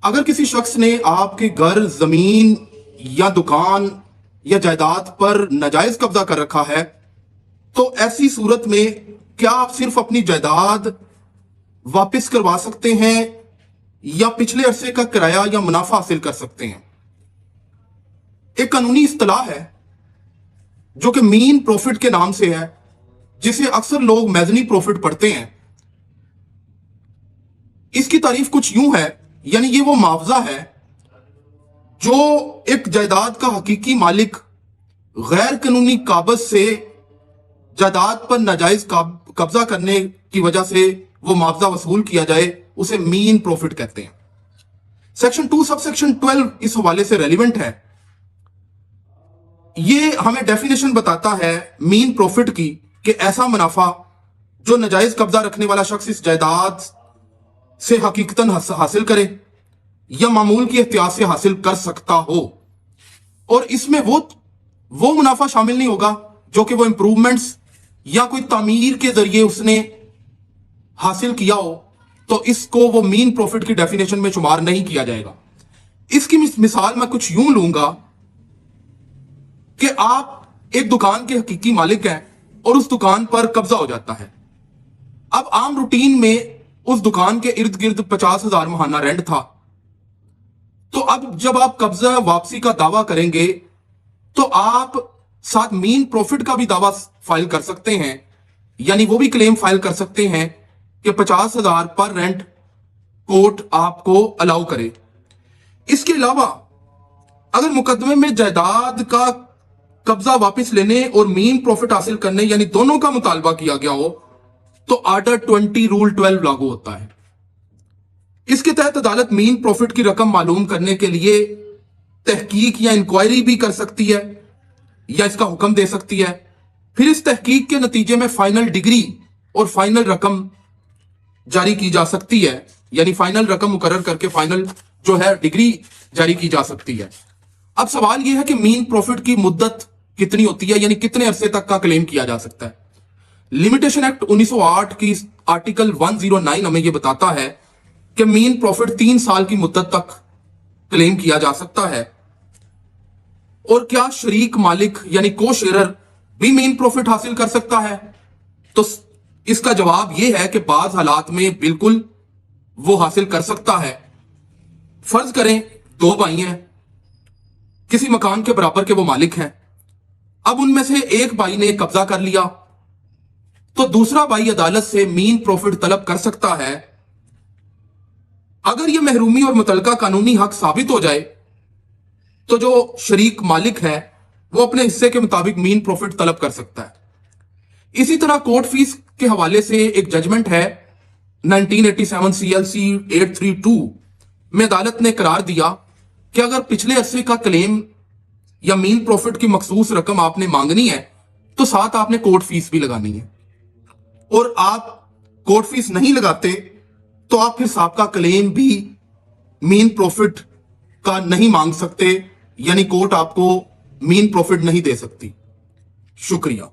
अगर किसी शख्स ने आपके घर, जमीन या दुकान या जायदाद पर नाजायज कब्जा कर रखा है, तो ऐसी सूरत में क्या आप सिर्फ अपनी जायदाद वापस करवा सकते हैं या पिछले अरसे का किराया या मुनाफा हासिल कर सकते हैं? एक कानूनी इस्तिलाह है जो कि मीन प्रॉफिट के नाम से है, जिसे अक्सर लोग मैजनी प्रॉफिट पढ़ते हैं। इसकी तारीफ कुछ यूं है, यानी ये वो मुआवजा है जो एक जायदाद का हकीकी मालिक गैर कानूनी काबज से जायदाद पर नाजायज कब्जा करने की वजह से वो मुआवजा वसूल किया जाए, उसे मीन प्रॉफिट कहते हैं। सेक्शन 2 सब सेक्शन 12 इस हवाले से रेलिवेंट है। ये हमें डेफिनेशन बताता है मीन प्रॉफिट की कि ऐसा मुनाफा जो नाजायज कब्जा रखने वाला शख्स इस जायदाद से हकीकतन हासिल करे या मामूल की एहतियात से हासिल कर सकता हो, और इसमें वो मुनाफा शामिल नहीं होगा जो कि वो इंप्रूवमेंट्स या कोई तामीर के जरिए उसने हासिल किया हो, तो इसको वो मीन प्रॉफिट की डेफिनेशन में शुमार नहीं किया जाएगा। इसकी मिसाल मैं कुछ यूं लूंगा कि आप एक दुकान के हकीकी मालिक हैं और उस दुकान पर कब्जा हो जाता है। अब आम रूटीन में उस दुकान के इर्द गिर्द 50,000 माहाना रेंट था, तो अब जब आप कब्जा वापसी का दावा करेंगे तो आप साथ मीन प्रॉफिट का भी दावा फाइल कर सकते हैं, यानी वो भी क्लेम फाइल कर सकते हैं कि 50,000 पर रेंट कोर्ट आपको अलाउ करे। इसके अलावा अगर मुकदमे में जायदाद का कब्जा वापस लेने और मीन प्रॉफिट हासिल करने यानी दोनों का मुतालबा किया गया हो, तो आर्डर 20 रूल 12 लागू होता है। इसके तहत अदालत मीन प्रॉफिट की रकम मालूम करने के लिए तहकीक या इंक्वायरी भी कर सकती है या इसका हुक्म दे सकती है। फिर इस तहकीक के नतीजे में फाइनल डिग्री और फाइनल रकम जारी की जा सकती है, यानी फाइनल रकम मुकर्रर करके फाइनल जो है डिग्री जारी की जा सकती है। अब सवाल यह है कि मीन प्रॉफिट की मुद्दत कितनी होती है, यानी कितने अरसे तक का क्लेम किया जा सकता है। लिमिटेशन एक्ट 1908 की आर्टिकल 109 हमें यह बताता है कि मीन प्रॉफिट 3 साल की मुद्दत तक क्लेम किया जा सकता है। और क्या शरीक मालिक यानी को शेयरर भी मीन प्रॉफिट हासिल कर सकता है? तो इसका जवाब यह है कि बाज हालात में बिल्कुल वो हासिल कर सकता है। फर्ज करें 2 भाई हैं, किसी मकान के बराबर के वो मालिक हैं। अब उनमें से एक भाई ने कब्जा कर लिया, तो दूसरा भाई अदालत से मीन प्रॉफिट तलब कर सकता है। अगर यह महरूमी और मुतलका कानूनी हक साबित हो जाए, तो जो शरीक मालिक है वो अपने हिस्से के मुताबिक मीन प्रॉफिट तलब कर सकता है। इसी तरह कोर्ट फीस के हवाले से एक जजमेंट है 1987 CLC 832 में अदालत ने करार दिया कि अगर पिछले अरसे का क्लेम या मीन प्रॉफिट की मखसूस रकम आपने मांगनी है, तो साथ आपने कोर्ट फीस भी लगानी है, और आप कोर्ट फीस नहीं लगाते तो आप फिर साहब क्लेम भी मीन प्रॉफिट का नहीं मांग सकते, यानी कोर्ट आपको मीन प्रॉफिट नहीं दे सकती। शुक्रिया।